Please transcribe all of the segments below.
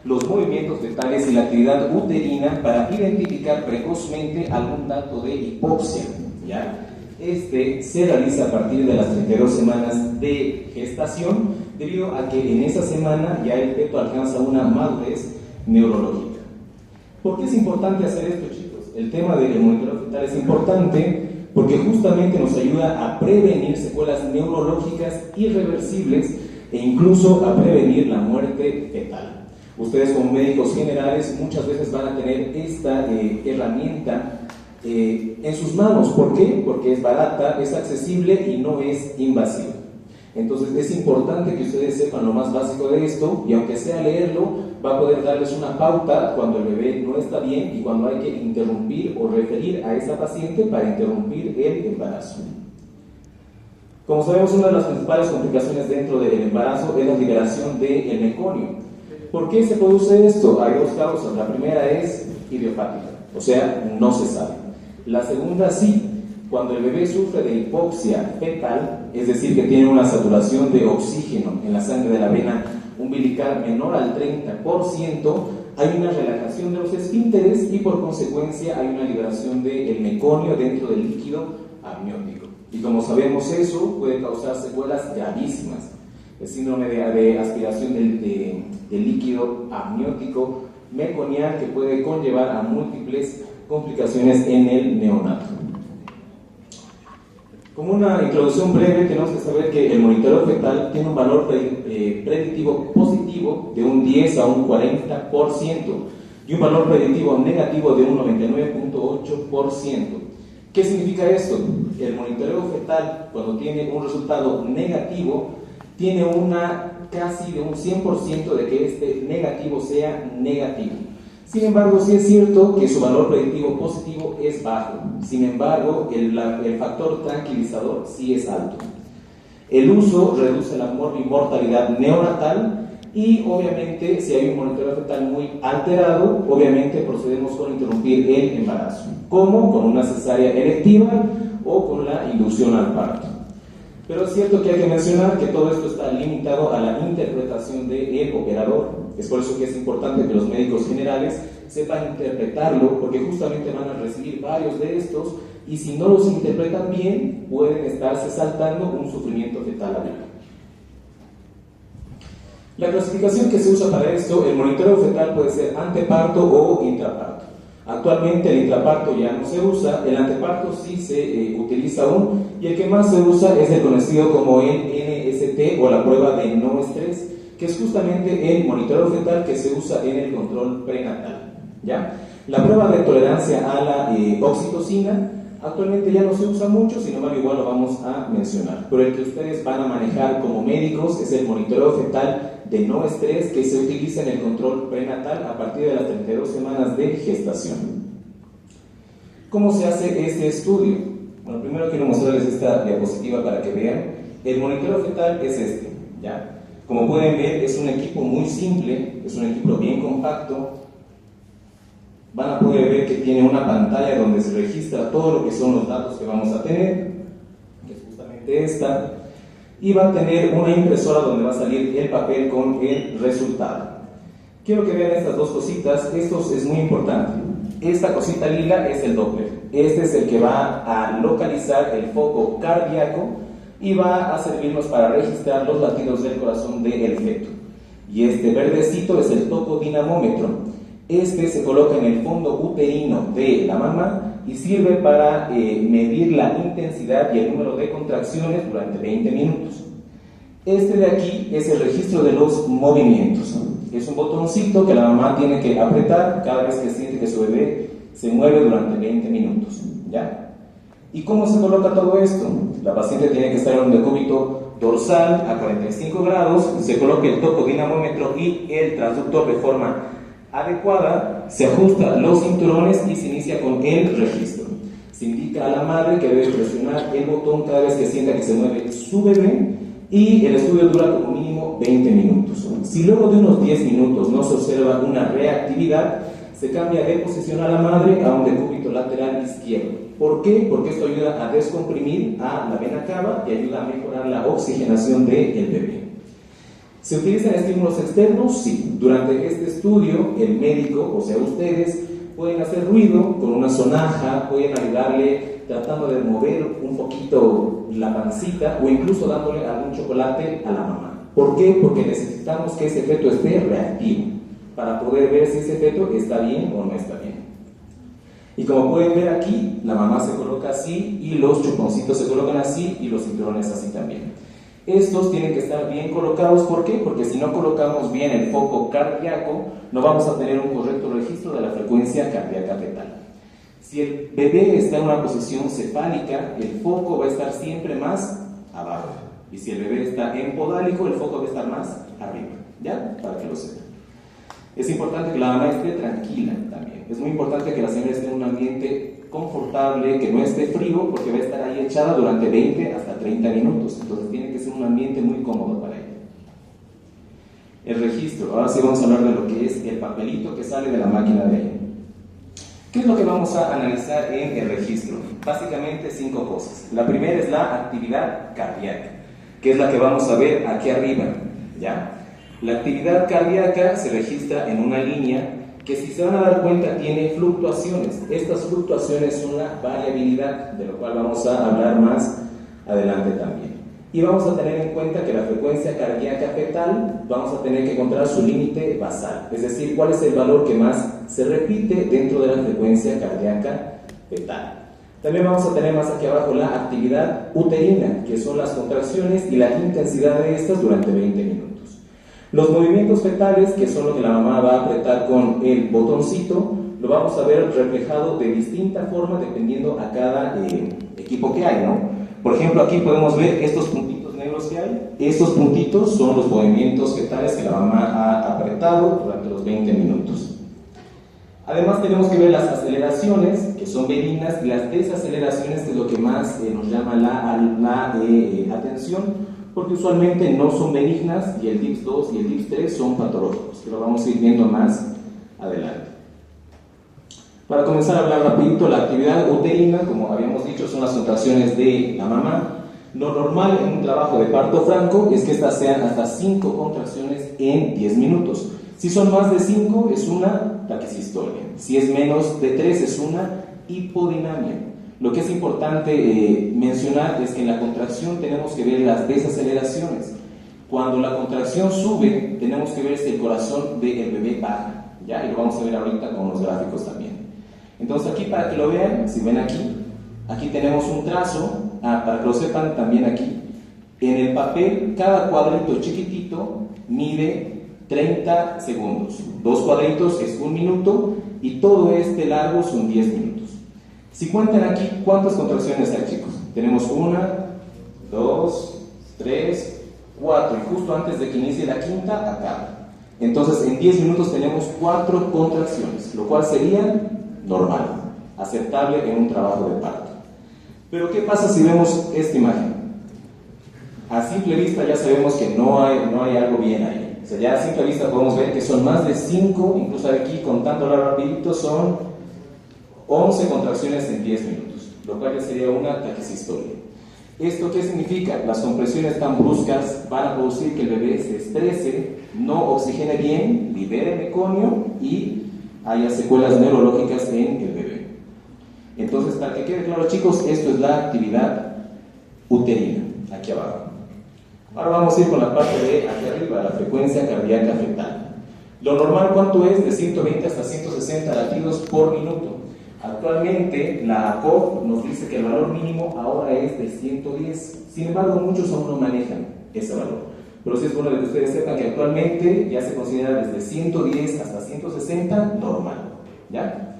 los movimientos fetales y la actividad uterina para identificar precozmente algún dato de hipoxia, ¿ya? Este se realiza a partir de las 32 semanas de gestación, debido a que en esa semana ya el feto alcanza una madurez neurológica. ¿Por qué es importante hacer esto, chicos? El tema del monitoreo fetal es importante porque justamente nos ayuda a prevenir secuelas neurológicas irreversibles e incluso a prevenir la muerte fetal. Ustedes como médicos generales muchas veces van a tener esta herramienta en sus manos. ¿Por qué? Porque es barata, es accesible y no es invasiva. Entonces es importante que ustedes sepan lo más básico de esto, y aunque sea leerlo, va a poder darles una pauta cuando el bebé no está bien y cuando hay que interrumpir o referir a esa paciente para interrumpir el embarazo. Como sabemos, una de las principales complicaciones dentro del embarazo es la liberación del meconio. ¿Por qué se produce esto? Hay dos causas. La primera es idiopática, o sea, no se sabe. La segunda sí, cuando el bebé sufre de hipoxia fetal, es decir, que tiene una saturación de oxígeno en la sangre de la vena umbilical menor al 30%, hay una relajación de los esfínteres y por consecuencia hay una liberación del meconio dentro del líquido amniótico. Y como sabemos, eso puede causar secuelas gravísimas. El síndrome de aspiración del líquido amniótico meconial, que puede conllevar a múltiples complicaciones en el neonato. Como una introducción breve, tenemos que saber que el monitoreo fetal tiene un valor predictivo positivo de un 10 a un 40% y un valor predictivo negativo de un 99.8%. ¿Qué significa esto? El monitoreo fetal, cuando tiene un resultado negativo, tiene casi de un 100% de que este negativo sea negativo. Sin embargo, sí es cierto que su valor predictivo positivo es bajo. Sin embargo, el factor tranquilizador sí es alto. El uso reduce la mortalidad neonatal y, obviamente, si hay un monitoreo fetal muy alterado, obviamente procedemos con interrumpir el embarazo. ¿Cómo? Con una cesárea electiva o con la inducción al parto. Pero es cierto que hay que mencionar que todo esto está limitado a la interpretación del operador. Es por eso que es importante que los médicos generales sepan interpretarlo, porque justamente van a recibir varios de estos y si no los interpretan bien, pueden estarse saltando un sufrimiento fetal agudo. La clasificación que se usa para esto, el monitoreo fetal puede ser anteparto o intraparto. Actualmente el intraparto ya no se usa, el anteparto sí se utiliza aún, y el que más se usa es el conocido como el NST o la prueba de no estrés, que es justamente el monitoreo fetal que se usa en el control prenatal, ¿ya? La prueba de tolerancia a la oxitocina actualmente ya no se usa mucho, sin embargo igual lo vamos a mencionar, pero el que ustedes van a manejar como médicos es el monitoreo fetal de no estrés, que se utiliza en el control prenatal a partir de las 32 semanas de gestación. ¿Cómo se hace este estudio? Bueno, primero quiero mostrarles esta diapositiva para que vean. El monitoreo fetal es este, ¿ya? Como pueden ver, es un equipo muy simple, es un equipo bien compacto. Van a poder ver que tiene una pantalla donde se registra todo lo que son los datos que vamos a tener, que es justamente esta, y va a tener una impresora donde va a salir el papel con el resultado. Quiero que vean estas dos cositas. Esto es muy importante. Esta cosita lila es el Doppler. Este es el que va a localizar el foco cardíaco y va a servirnos para registrar los latidos del corazón del feto. Y este verdecito es el tocodinamómetro. Este se coloca en el fondo uterino de la mamá y sirve para medir la intensidad y el número de contracciones durante 20 minutos. Este de aquí es el registro de los movimientos. Es un botoncito que la mamá tiene que apretar cada vez que siente que su bebé se mueve durante 20 minutos, ¿ya? ¿Y cómo se coloca todo esto? La paciente tiene que estar en un decúbito dorsal a 45 grados, se coloca el tocodinamómetro y el transductor de forma adecuada, se ajustan los cinturones y se inicia con el registro. Se indica a la madre que debe presionar el botón cada vez que sienta que se mueve su bebé y el estudio dura como mínimo 20 minutos. Si luego de unos 10 minutos no se observa una reactividad, se cambia de posición a la madre a un decúbito lateral izquierdo. ¿Por qué? Porque esto ayuda a descomprimir a la vena cava y ayuda a mejorar la oxigenación del bebé. ¿Se utilizan estímulos externos? Sí. Durante este estudio, el médico, o sea ustedes, pueden hacer ruido con una sonaja, pueden ayudarle tratando de mover un poquito la pancita o incluso dándole algún chocolate a la mamá. ¿Por qué? Porque necesitamos que ese feto esté reactivo para poder ver si ese feto está bien o no está bien. Y como pueden ver aquí, la mamá se coloca así y los chuponcitos se colocan así y los cinturones así también. Estos tienen que estar bien colocados, ¿por qué? Porque si no colocamos bien el foco cardíaco, no vamos a tener un correcto registro de la frecuencia cardíaca fetal. Si el bebé está en una posición cefálica, el foco va a estar siempre más abajo. Y si el bebé está en podálico, el foco va a estar más arriba. ¿Ya? Para que lo sepan. Es importante que la mamá esté tranquila también. Es muy importante que la señora esté en un ambiente confortable, que no esté frío, porque va a estar ahí echada durante 20 hasta 30 minutos. Entonces tiene que ser un ambiente muy cómodo para ella. El registro. Ahora sí vamos a hablar de lo que es el papelito que sale de la máquina de ella. ¿Qué es lo que vamos a analizar en el registro? Básicamente 5 cosas. La primera es la actividad cardíaca, que es la que vamos a ver aquí arriba, ¿ya? La actividad cardíaca se registra en una línea que, si se van a dar cuenta, tiene fluctuaciones. Estas fluctuaciones son una variabilidad, de lo cual vamos a hablar más adelante también. Y vamos a tener en cuenta que la frecuencia cardíaca fetal, vamos a tener que encontrar su límite basal, es decir, cuál es el valor que más se repite dentro de la frecuencia cardíaca fetal. También vamos a tener más aquí abajo la actividad uterina, que son las contracciones y la intensidad de estas durante 20 minutos. Los movimientos fetales, que son lo que la mamá va a apretar con el botoncito, lo vamos a ver reflejado de distinta forma dependiendo a cada equipo que hay, ¿no? Por ejemplo, aquí podemos ver estos puntitos negros que hay. Estos puntitos son los movimientos fetales que la mamá ha apretado durante los 20 minutos. Además tenemos que ver las aceleraciones, que son benignas, y las desaceleraciones, que es lo que más nos llama la atención, porque usualmente no son benignas, y el DIPS 2 y el DIPS 3 son patológicos, que lo vamos a ir viendo más adelante. Para comenzar a hablar rapidito, la actividad uterina, como habíamos dicho, son las contracciones de la mamá. Lo normal en un trabajo de parto franco es que estas sean hasta 5 contracciones en 10 minutos. Si son más de 5, es una taquisistolia. Si es menos de 3, es una hipodinamia. Lo que es importante mencionar es que en la contracción tenemos que ver las desaceleraciones. Cuando la contracción sube, tenemos que ver si el corazón del bebé baja, ¿ya? Y lo vamos a ver ahorita con los gráficos también. Entonces aquí, para que lo vean, si ven aquí tenemos un trazo, para que lo sepan también aquí, en el papel cada cuadrito chiquitito mide 30 segundos, 2 cuadritos es 1 minuto y todo este largo son 10 minutos. Si cuentan aquí, ¿cuántas contracciones hay, chicos? Tenemos 1, 2, 3, 4 y justo antes de que inicie la quinta acaba. Entonces en 10 minutos tenemos 4 contracciones, lo cual sería normal, aceptable en un trabajo de parto. Pero ¿qué pasa si vemos esta imagen? A simple vista ya sabemos que no hay algo bien ahí. O sea, ya a simple vista podemos ver que son más de 5, incluso aquí contándola rapidito son 11 contracciones en 10 minutos, lo cual ya sería una taquisistolia. ¿Esto qué significa? Las compresiones tan bruscas van a producir que el bebé se estrese, no oxigene bien, libere meconio y haya secuelas neurológicas en el bebé. Entonces, para que quede claro, chicos, esto es la actividad uterina, aquí abajo. Ahora vamos a ir con la parte de aquí arriba, la frecuencia cardíaca fetal. Lo normal, ¿cuánto es? De 120 hasta 160 latidos por minuto. Actualmente, la ACOG nos dice que el valor mínimo ahora es de 110. Sin embargo, muchos aún no manejan ese valor. Pero sí es bueno que ustedes sepan que actualmente ya se considera desde 110 hasta 160 normal, ¿ya?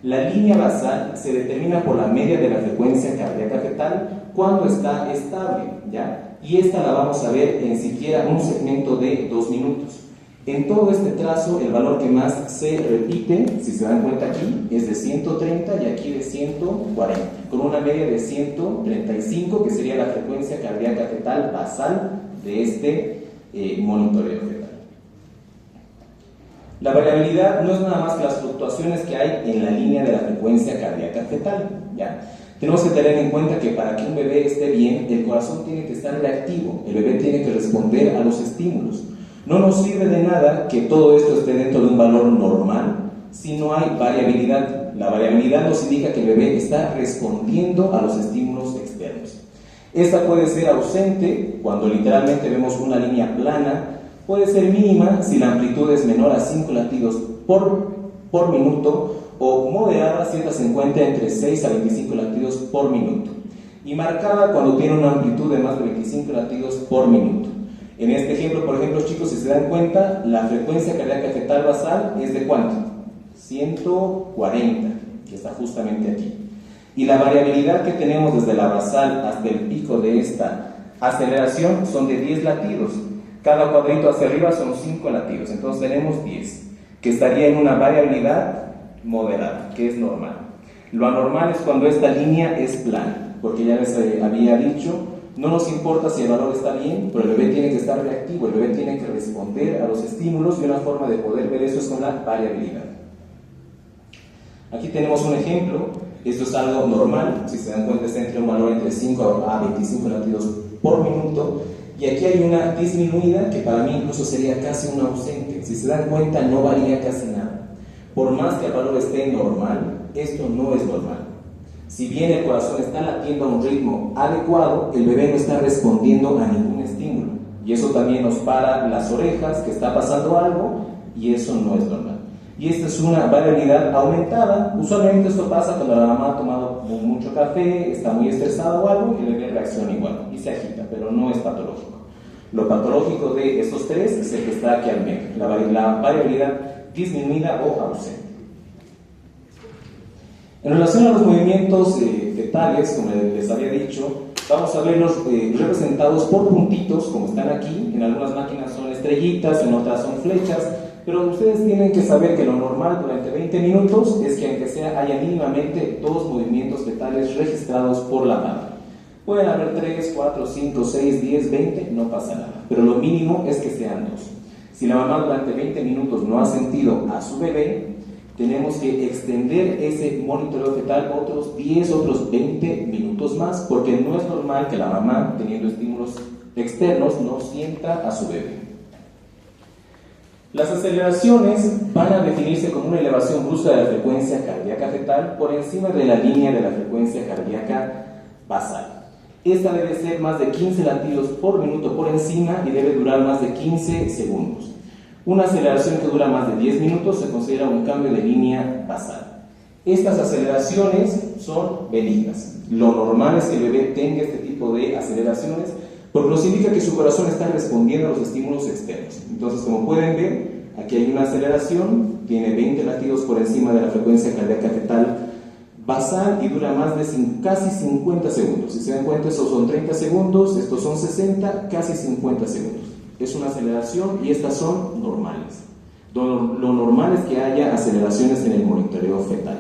La línea basal se determina por la media de la frecuencia cardíaca fetal cuando está estable, ¿ya? Y esta la vamos a ver en siquiera un segmento de 2 minutos. En todo este trazo, el valor que más se repite, si se dan cuenta aquí, es de 130 y aquí de 140, con una media de 135, que sería la frecuencia cardíaca fetal basal de este monitoreo fetal. La variabilidad no es nada más que las fluctuaciones que hay en la línea de la frecuencia cardíaca fetal, ¿ya? Tenemos que tener en cuenta que para que un bebé esté bien, el corazón tiene que estar reactivo, el bebé tiene que responder a los estímulos. No nos sirve de nada que todo esto esté dentro de un valor normal si no hay variabilidad. La variabilidad nos indica que el bebé está respondiendo a los estímulos externos. Esta puede ser ausente cuando literalmente vemos una línea plana, puede ser mínima si la amplitud es menor a 5 latidos por minuto, o moderada si esta se encuentra entre 6 a 25 latidos por minuto, y marcada cuando tiene una amplitud de más de 25 latidos por minuto. En este ejemplo, por ejemplo, chicos, si se dan cuenta, la frecuencia cardíaca fetal basal es de ¿cuánto? 140, que está justamente aquí. Y la variabilidad que tenemos desde la basal hasta el pico de esta aceleración son de 10 latidos. Cada cuadrito hacia arriba son 5 latidos, entonces tenemos 10, que estaría en una variabilidad moderada, que es normal. Lo anormal es cuando esta línea es plana, porque ya les había dicho, no nos importa si el valor está bien, pero el bebé tiene que estar reactivo, el bebé tiene que responder a los estímulos, y una forma de poder ver eso es con la variabilidad. Aquí tenemos un ejemplo, esto es algo normal, si se dan cuenta está entre un valor entre 5 a 25 latidos por minuto, y aquí hay una disminuida que para mí incluso sería casi una ausente. Si se dan cuenta no varía casi nada. Por más que el valor esté normal, esto no es normal. Si bien el corazón está latiendo a un ritmo adecuado, el bebé no está respondiendo a ningún estímulo, y eso también nos para las orejas, que está pasando algo, y eso no es normal. Y esta es una variabilidad aumentada. Usualmente esto pasa cuando la mamá ha tomado mucho café, está muy estresada o algo, y el bebé reacciona igual y se agita, pero no es patológico. Lo patológico de estos tres es el que está aquí al medio, la variabilidad disminuida o ausente. En relación a los movimientos fetales, como les había dicho, vamos a verlos representados por puntitos, como están aquí. En algunas máquinas son estrellitas, en otras son flechas, pero ustedes tienen que saber que lo normal durante 20 minutos es que aunque sea haya mínimamente 2 movimientos fetales registrados por la madre. Pueden haber 3, 4, 5, 6, 10, 20, no pasa nada, pero lo mínimo es que sean 2. Si la mamá durante 20 minutos no ha sentido a su bebé, tenemos que extender ese monitoreo fetal otros 10, otros 20 minutos más, porque no es normal que la mamá, teniendo estímulos externos, no sienta a su bebé. Las aceleraciones van a definirse como una elevación brusca de la frecuencia cardíaca fetal por encima de la línea de la frecuencia cardíaca basal. Esta debe ser más de 15 latidos por minuto por encima y debe durar más de 15 segundos. Una aceleración que dura más de 10 minutos se considera un cambio de línea basal. Estas aceleraciones son benignas. Lo normal es que el bebé tenga este tipo de aceleraciones porque nos indica que su corazón está respondiendo a los estímulos externos. Entonces, como pueden ver, aquí hay una aceleración, tiene 20 latidos por encima de la frecuencia cardíaca fetal basal y dura más de casi 50 segundos. Si se dan cuenta, estos son 30 segundos, estos son 60, casi 50 segundos. Es una aceleración y estas son normales. Lo normal es que haya aceleraciones en el monitoreo fetal.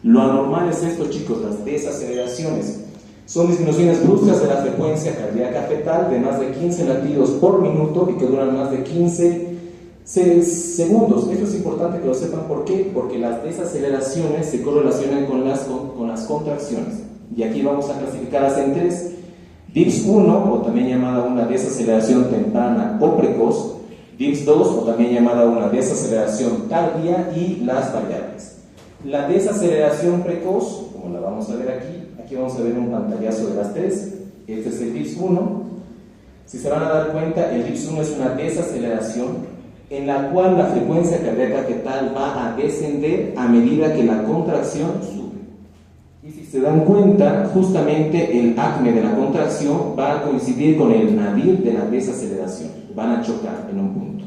Lo anormal es esto, chicos, las desaceleraciones. Son disminuciones bruscas de la frecuencia cardíaca fetal de más de 15 latidos por minuto y que duran más de 15 segundos. Esto es importante que lo sepan. ¿Por qué? Porque las desaceleraciones se correlacionan con las contracciones. Y aquí vamos a clasificarlas en 3. DIPS 1, o también llamada una desaceleración temprana o precoz. DIPS 2, o también llamada una desaceleración tardía, y las variables. La desaceleración precoz, como la vamos a ver aquí vamos a ver un pantallazo de las 3. Este es el DIPS 1. Si se van a dar cuenta, el DIPS 1 es una desaceleración en la cual la frecuencia cardíaca fetal va a descender a medida que la contracción sube. Y si se dan cuenta, justamente el acme de la contracción va a coincidir con el nadir de la desaceleración. Van a chocar en un punto.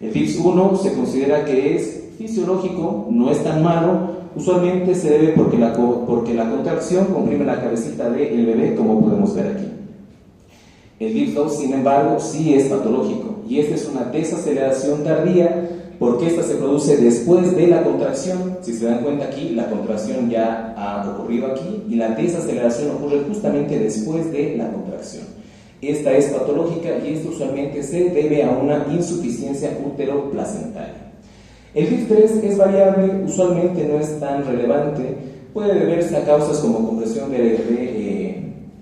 El DIPS 1 se considera que es fisiológico, no es tan malo. Usualmente se debe porque la contracción comprime la cabecita del bebé, como podemos ver aquí. El DIPS 2, sin embargo, sí es patológico, y esta es una desaceleración tardía porque esta se produce después de la contracción. Si se dan cuenta aquí, la contracción ya ha ocurrido aquí y la desaceleración ocurre justamente después de la contracción. Esta es patológica y esto usualmente se debe a una insuficiencia útero-placentaria. El DIPS 3 es variable, usualmente no es tan relevante, puede deberse a causas como compresión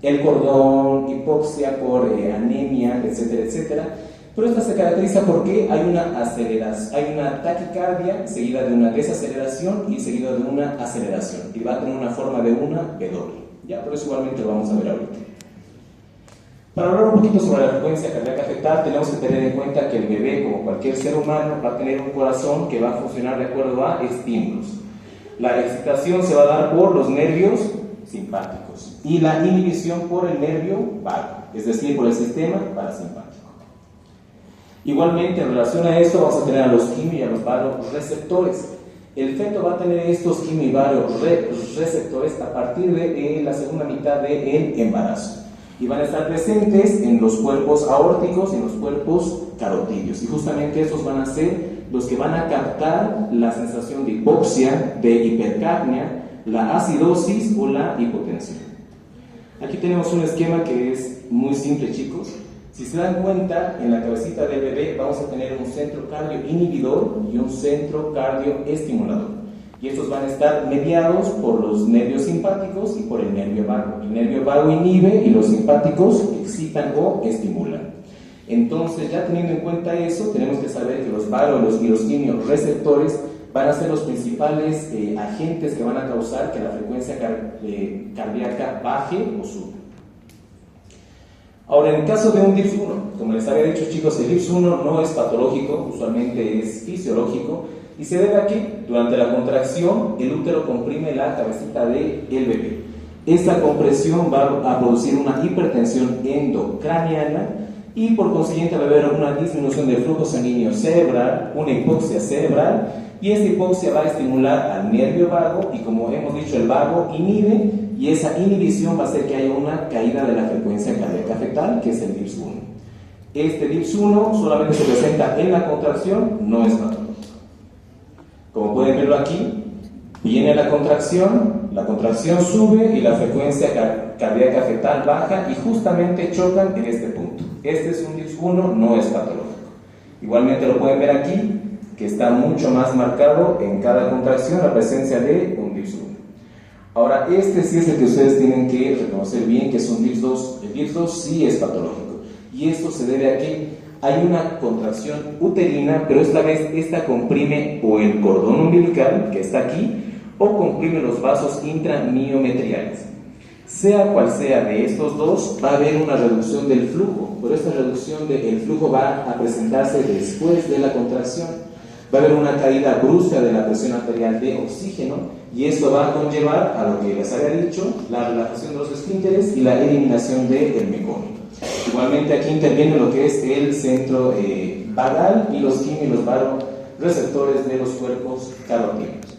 el cordón, hipoxia por anemia, etcétera, etcétera, Pero esta se caracteriza porque hay una aceleración, hay una taquicardia seguida de una desaceleración y seguida de una aceleración, y va a tener una forma de una W. Ya, por eso igualmente lo vamos a ver ahorita. Para hablar un poquito sobre la frecuencia cardíaca fetal, tenemos que tener en cuenta que el bebé, como cualquier ser humano, va a tener un corazón que va a funcionar de acuerdo a estímulos. La excitación se va a dar por los nervios simpáticos y la inhibición por el nervio vago, es decir, por el sistema parasimpático. Igualmente, en relación a esto, vamos a tener a los quimio y a los varoreceptores. El feto va a tener estos quimio y varoreceptores a partir de la segunda mitad del embarazo. Y van a estar presentes en los cuerpos aórticos y en los cuerpos carotídeos. Y justamente estos van a ser los que van a captar la sensación de hipoxia, de hipercapnia, la acidosis o la hipotensión. Aquí tenemos un esquema que es muy simple, chicos. Si se dan cuenta, en la cabecita del bebé vamos a tener un centro cardio inhibidor y un centro cardio estimulador. Y estos van a estar mediados por los nervios simpáticos y por el nervio vago. El nervio vago inhibe y los simpáticos excitan o estimulan. Entonces, ya teniendo en cuenta eso, tenemos que saber que los varos y los quimioreceptores van a ser los principales agentes que van a causar que la frecuencia cardíaca baje o suba. Ahora, en el caso de un DIPS 1, como les había dicho, chicos, el DIPS 1 no es patológico, usualmente es fisiológico, y se debe a que durante la contracción el útero comprime la cabecita del bebé. Esta compresión va a producir una hipertensión endocraniana y por consiguiente va a haber una disminución del flujo sanguíneo cerebral, una hipoxia cerebral, y esta hipoxia va a estimular al nervio vago y, como hemos dicho, el vago inhibe, y esa inhibición va a hacer que haya una caída de la frecuencia cardíaca fetal, que es el DIPS 1. Este DIPS 1 solamente se presenta en la contracción, no es patológico. Como pueden verlo aquí, viene la contracción sube y la frecuencia cardíaca fetal baja y justamente chocan en este punto. Este es un DIPS 1, no es patológico. Igualmente lo pueden ver aquí, que está mucho más marcado en cada contracción la presencia de un DIPS 1. Ahora, este sí es el que ustedes tienen que reconocer bien, que es un DIPS 2. El DIPS 2 sí es patológico. Y esto se debe a que hay una contracción uterina, pero esta vez esta comprime o el cordón umbilical, que está aquí, o comprime los vasos intramiometriales. Sea cual sea de estos dos, va a haber una reducción del flujo, pero esta reducción del flujo va a presentarse después de la contracción. Va a haber una caída brusca de la presión arterial de oxígeno, y esto va a conllevar a lo que les había dicho, la relajación de los esfínteres y la eliminación del meconio. Igualmente aquí interviene lo que es el centro vagal y los quimio y los varoreceptores de los cuerpos carotídeos.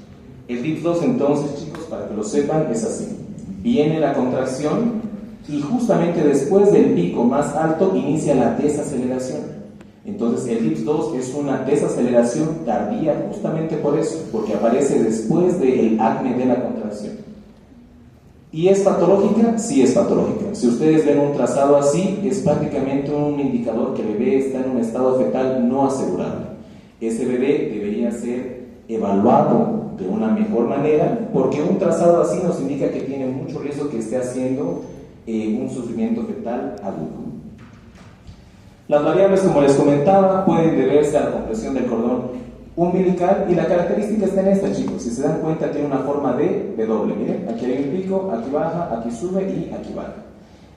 El DIPS 2, entonces, chicos, para que lo sepan, es así. Viene la contracción y justamente después del pico más alto inicia la desaceleración. Entonces el DIPS 2 es una desaceleración tardía justamente por eso, porque aparece después del acme de la contracción. ¿Y es patológica? Sí, es patológica. Si ustedes ven un trazado así, es prácticamente un indicador que el bebé está en un estado fetal no asegurable. Ese bebé debería ser evaluado de una mejor manera, porque un trazado así nos indica que tiene mucho riesgo que esté haciendo un sufrimiento fetal agudo. Las variables, como les comentaba, pueden deberse a la compresión del cordón umbilical, y la característica está en esta, chicos. Si se dan cuenta, tiene una forma de W. Miren, aquí hay un pico, aquí baja, aquí sube y aquí baja.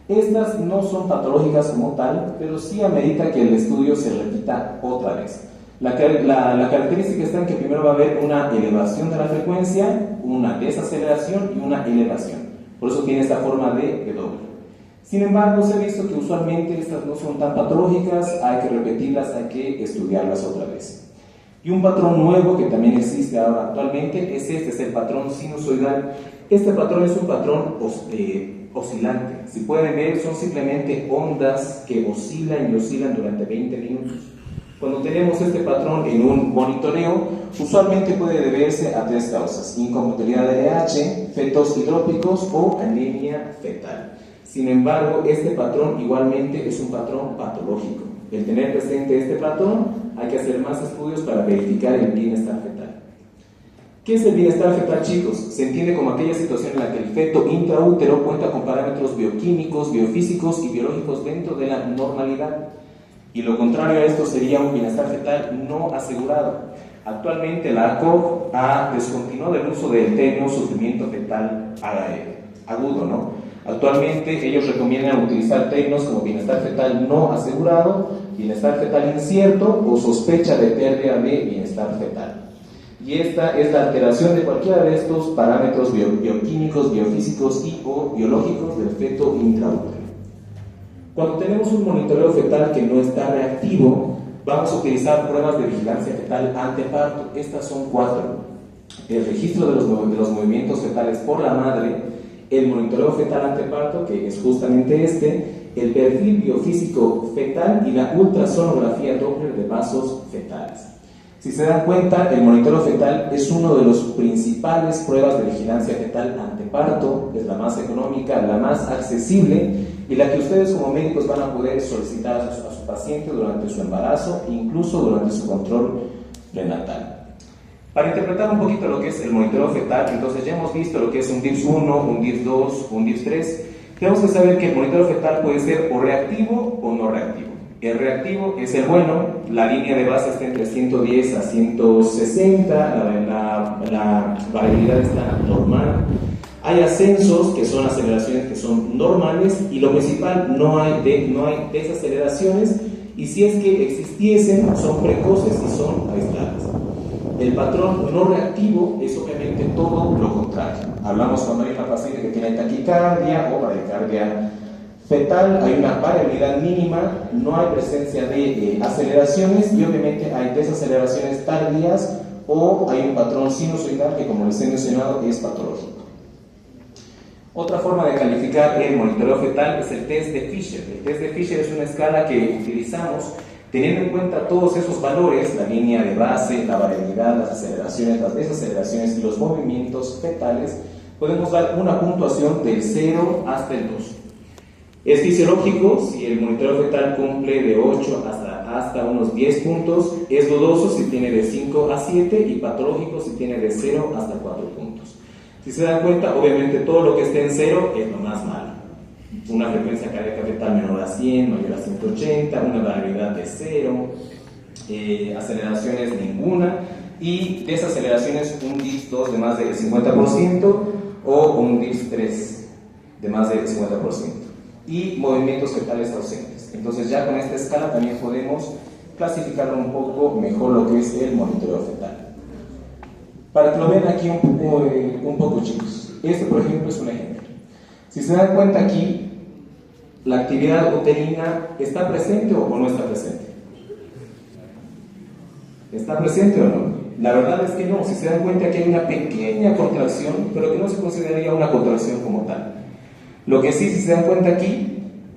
Estas no son patológicas como tal, pero sí amerita que el estudio se repita otra vez. La característica está en que primero va a haber una elevación de la frecuencia, una desaceleración y una elevación. Por eso tiene esta forma de W. Sin embargo, se ha visto que usualmente estas no son tan patológicas, hay que repetirlas, hay que estudiarlas otra vez. Y un patrón nuevo que también existe ahora actualmente es es el patrón sinusoidal. Este patrón es un patrón oscilante. Si pueden ver, son simplemente ondas que oscilan y oscilan durante 20 minutos. Cuando tenemos este patrón en un monitoreo, usualmente puede deberse a tres causas: incompatibilidad de RH, fetos hidrópicos o anemia fetal. Sin embargo, este patrón igualmente es un patrón patológico. El tener presente este patrón, hay que hacer más estudios para verificar el bienestar fetal. ¿Qué es el bienestar fetal, chicos? Se entiende como aquella situación en la que el feto intraútero cuenta con parámetros bioquímicos, biofísicos y biológicos dentro de la normalidad. Y lo contrario a esto sería un bienestar fetal no asegurado. Actualmente la ACOG ha descontinuado el uso del término sufrimiento fetal agudo, ¿no? Actualmente ellos recomiendan utilizar términos como bienestar fetal no asegurado, bienestar fetal incierto o sospecha de pérdida de bienestar fetal. Y esta es la alteración de cualquiera de estos parámetros bioquímicos, biofísicos y o biológicos del feto intraútero. Cuando tenemos un monitoreo fetal que no está reactivo, vamos a utilizar pruebas de vigilancia fetal anteparto. Estas son 4. El registro de los movimientos fetales por la madre, el monitoreo fetal anteparto, que es justamente el perfil biofísico fetal y la ultrasonografía Doppler de vasos fetales. Si se dan cuenta, el monitoreo fetal es uno de los principales pruebas de vigilancia fetal anteparto, es la más económica, la más accesible y la que ustedes como médicos van a poder solicitar a su paciente durante su embarazo, incluso durante su control prenatal. Para interpretar un poquito lo que es el monitoreo fetal, entonces ya hemos visto lo que es un DIPS 1, un DIPS 2, un DIPS 3. Tenemos que saber que el monitoreo fetal puede ser o reactivo o no reactivo. El reactivo es el bueno, la línea de base está entre 110 a 160, la variabilidad está normal. Hay ascensos que son aceleraciones que son normales y lo principal, no hay desaceleraciones y si es que existiesen son precoces y son aisladas. El patrón no reactivo es obviamente todo lo contrario. Hablamos cuando hay una paciente que tiene taquicardia o bradicardia fetal, hay una variabilidad mínima, no hay presencia de aceleraciones y obviamente hay desaceleraciones tardías o hay un patrón sinusoidal que, como les he mencionado, es patológico. Otra forma de calificar el monitoreo fetal es el test de Fisher. El test de Fisher es una escala que utilizamos teniendo en cuenta todos esos valores, la línea de base, la variabilidad, las aceleraciones, las desaceleraciones y los movimientos fetales. Podemos dar una puntuación del 0 hasta el 2. Es fisiológico si el monitoreo fetal cumple de 8 hasta unos 10 puntos, es dudoso si tiene de 5 a 7 y patológico si tiene de 0 hasta 4 puntos. Si se dan cuenta, obviamente todo lo que esté en 0 es lo más malo. Una frecuencia cardíaca fetal menor a 100, mayor a 180, una variabilidad de 0, aceleraciones ninguna y desaceleraciones un DIPS 2 de más del 50% o un DIPS 3 de más del 50%. Y movimientos fetales ausentes. Entonces ya con esta escala también podemos clasificarlo un poco mejor lo que es el monitoreo fetal. Para que lo vean aquí un poco chicos, este por ejemplo es un ejemplo. Si se dan cuenta aquí, la actividad uterina ¿está presente o no está presente? ¿Está presente o no? La verdad es que no, si se dan cuenta que hay una pequeña contracción, pero que no se consideraría una contracción como tal. Lo que sí, si se dan cuenta aquí,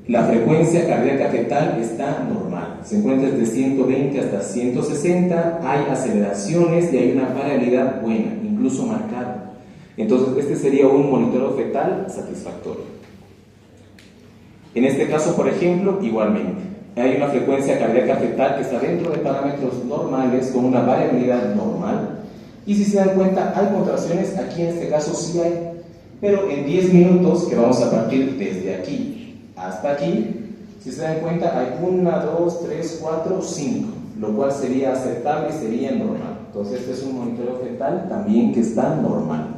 la frecuencia cardíaca fetal está normal. Se encuentra desde 120 hasta 160, hay aceleraciones y hay una variabilidad buena, incluso marcada. Entonces, este sería un monitoreo fetal satisfactorio. En este caso, por ejemplo, igualmente, hay una frecuencia cardíaca fetal que está dentro de parámetros normales con una variabilidad normal. Y si se dan cuenta, hay contracciones, aquí en este caso sí hay. Pero en 10 minutos, que vamos a partir desde aquí hasta aquí, si se dan cuenta, hay 1, 2, 3, 4, 5, lo cual sería aceptable y sería normal. Entonces, este es un monitoreo fetal también que está normal.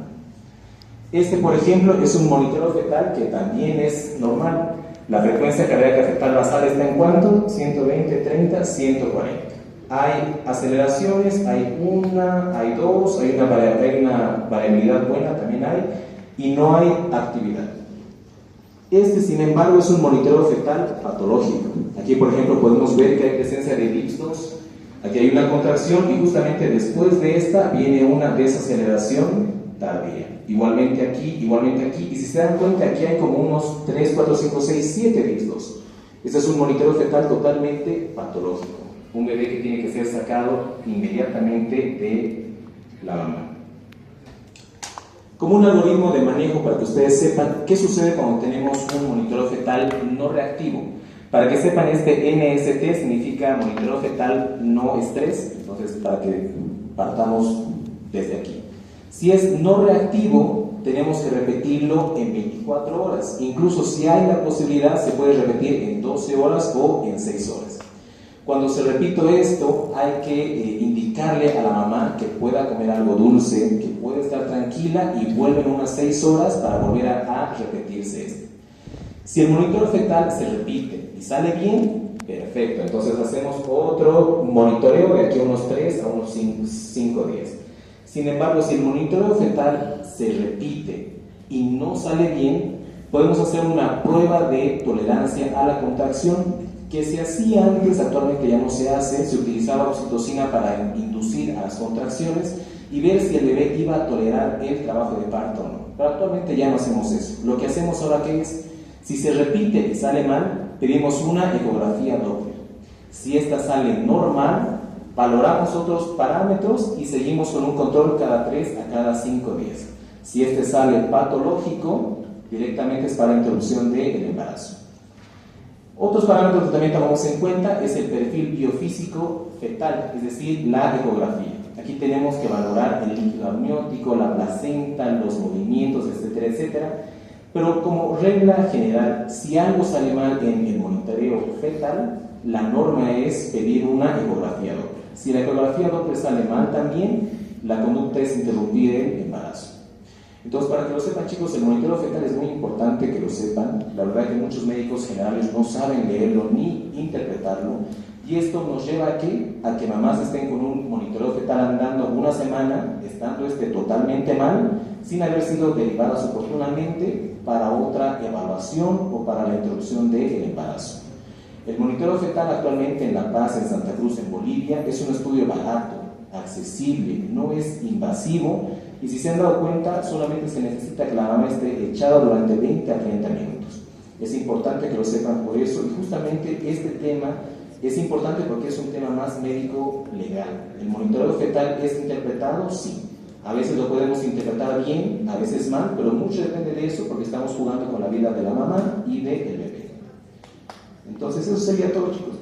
Este, por ejemplo, es un monitoreo fetal que también es normal. La frecuencia cardíaca fetal basal está en ¿cuánto? 120, 30, 140. Hay aceleraciones, hay 1, hay 2, hay una variabilidad buena, también hay. Y no hay actividad. Este, sin embargo, es un monitoreo fetal patológico. Aquí, por ejemplo, podemos ver que hay presencia de DIPS 2. Aquí hay una contracción y justamente después de esta viene una desaceleración tardía. Igualmente aquí. Y si se dan cuenta, aquí hay como unos 3, 4, 5, 6, 7 DIPS 2. Este es un monitoreo fetal totalmente patológico. Un bebé que tiene que ser sacado inmediatamente de la mamá. Como un algoritmo de manejo para que ustedes sepan qué sucede cuando tenemos un monitoreo fetal no reactivo. Para que sepan, este NST significa monitoreo fetal no estrés, entonces para que partamos desde aquí. Si es no reactivo, tenemos que repetirlo en 24 horas. Incluso si hay la posibilidad, se puede repetir en 12 horas o en 6 horas. Cuando se repito esto, hay que indicarle a la mamá que pueda comer algo dulce, que puede estar tranquila y vuelven unas 6 horas para volver a repetirse esto. Si el monitoreo fetal se repite y sale bien, perfecto, entonces hacemos otro monitoreo de aquí a unos 3 a unos 5 días. Sin embargo, si el monitoreo fetal se repite y no sale bien, podemos hacer una prueba de tolerancia a la contracción que se hacía antes, actualmente ya no se hace. Se utilizaba oxitocina para inducir a las contracciones y ver si el bebé iba a tolerar el trabajo de parto o no. Pero actualmente ya no hacemos eso. Lo que hacemos ahora, ¿qué es? Si se repite y sale mal, pedimos una ecografía Doppler. Si esta sale normal, valoramos otros parámetros y seguimos con un control cada 3 a cada 5 días. Si este sale patológico, directamente es para interrupción del embarazo. Otros parámetros que también tomamos en cuenta es el perfil biofísico fetal, es decir, la ecografía. Aquí tenemos que valorar el líquido amniótico, la placenta, los movimientos, etcétera, etcétera. Pero como regla general, si algo sale mal en el monitoreo fetal, la norma es pedir una ecografía Doppler. Si la ecografía Doppler sale mal también, la conducta es interrumpir el embarazo. Entonces, para que lo sepan, chicos, el monitoreo fetal es muy importante que lo sepan. La verdad es que muchos médicos generales no saben leerlo ni interpretarlo, y esto nos lleva a que mamás estén con un monitoreo fetal andando una semana, estando totalmente mal, sin haber sido derivadas oportunamente para otra evaluación o para la interrupción del embarazo. El monitoreo fetal actualmente en La Paz, en Santa Cruz, en Bolivia, es un estudio barato, accesible, no es invasivo, y si se han dado cuenta, solamente se necesita que la mamá esté echada durante 20 a 30 minutos. Es importante que lo sepan por eso, y justamente este tema es importante porque es un tema más médico-legal. El monitoreo fetal es interpretado, sí. A veces lo podemos interpretar bien, a veces mal, pero mucho depende de eso porque estamos jugando con la vida de la mamá y del bebé. Entonces eso sería todo, chicos.